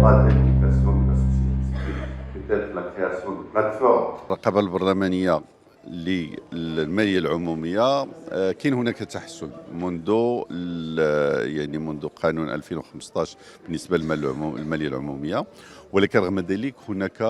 pas d'implication parce que c'est peut-être la création de plateformes. الرقابة البرلمانية للمالية العمومية كاين هناك تحسن منذ قانون 2015 بالنسبة للمالية العمومية، ولكن رغم ذلك هناك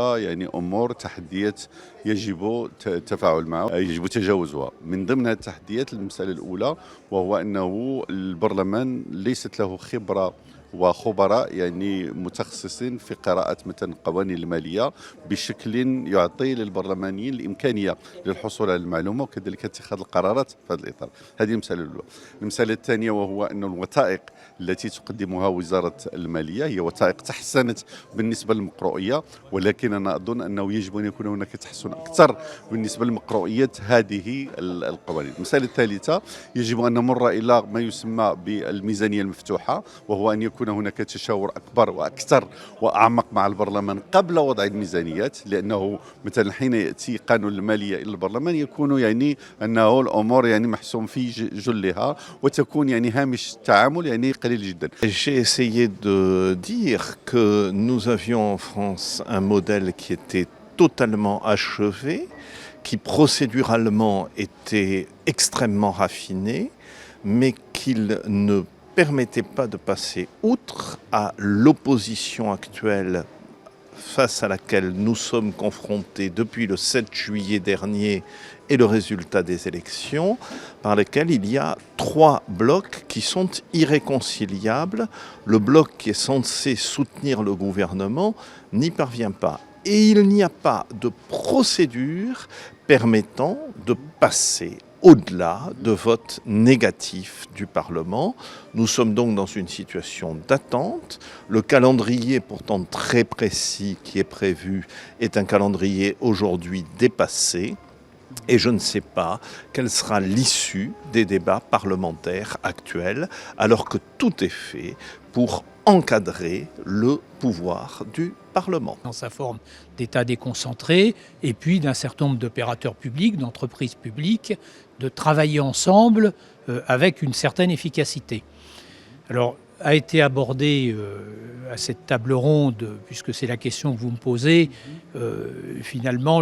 أمور تحديات يجب التفاعل معها، يجب تجاوزها. من ضمن التحديات المسألة الأولى وهو أنه البرلمان ليست له خبرة وخبراء متخصصين في قراءة مثلا القوانين المالية بشكل يعطي للبرلمانيين الإمكانية للحصول على المعلومة وكذلك اتخاذ القرارات في هذا الإطار. هذه المسألة الأولى. المسألة الثانية وهو أن الوثائق التي تقدمها وزارة المالية هي وثائق تحسنت بالنسبة للمقروئية، ولكن أنا أظن أنه يجب أن يكون هناك تحسن أكثر بالنسبة لمقروئية هذه القوانين. المسألة الثالثة يجب أن نمر إلى ما يسمى بالميزانية المفتوحة، وهو أن يكون هناك تشاور أكبر وأكثر وأعمق مع البرلمان قبل وضع الميزانيات، لأنه مثلا حين يأتي قانون المالية إلى البرلمان يكون أنه الأمور محسوم في جلها وتكون هامش التعامل قليل جدا. J'ai essayé de dire que nous avions en France un modèle qui était totalement achevé, qui procéduralement était extrêmement raffiné, mais qu'il ne permettait pas de passer outre à l'opposition actuelle face à laquelle nous sommes confrontés depuis le 7 juillet dernier et le résultat des élections, par lesquels il y a 3 blocs qui sont irréconciliables. Le bloc qui est censé soutenir le gouvernement n'y parvient pas. Et il n'y a pas de procédure permettant de passer au-delà de vote négatif du Parlement. Nous sommes donc dans une situation d'attente. Le calendrier pourtant très précis qui est prévu est un calendrier aujourd'hui dépassé. Et je ne sais pas quelle sera l'issue des débats parlementaires actuels, alors que tout est fait pour encadrer le pouvoir du Parlement. Dans sa forme d'État déconcentré, et puis d'un certain nombre d'opérateurs publics, d'entreprises publiques, de travailler ensemble avec une certaine efficacité. Alors, a été abordé à cette table ronde, puisque c'est la question que vous me posez, finalement,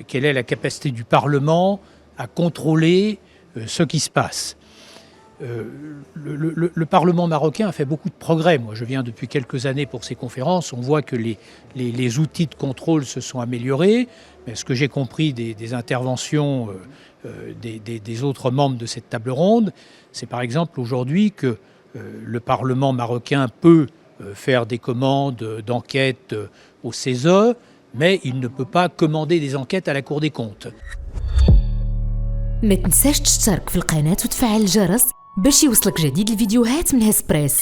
quelle est la capacité du Parlement à contrôler ce qui se passe. Le Parlement marocain a fait beaucoup de progrès. Moi, je viens depuis quelques années pour ces conférences. On voit que les outils de contrôle se sont améliorés. Mais ce que j'ai compris des interventions des autres membres de cette table ronde, c'est par exemple aujourd'hui que le Parlement marocain peut faire des commandes d'enquête au CESE, mais il ne peut pas commander des enquêtes à la Cour des comptes. ما تنساش تشترك في القناة وتفعل الجرس باش يوصلك جديد الفيديوهات من هسبريس.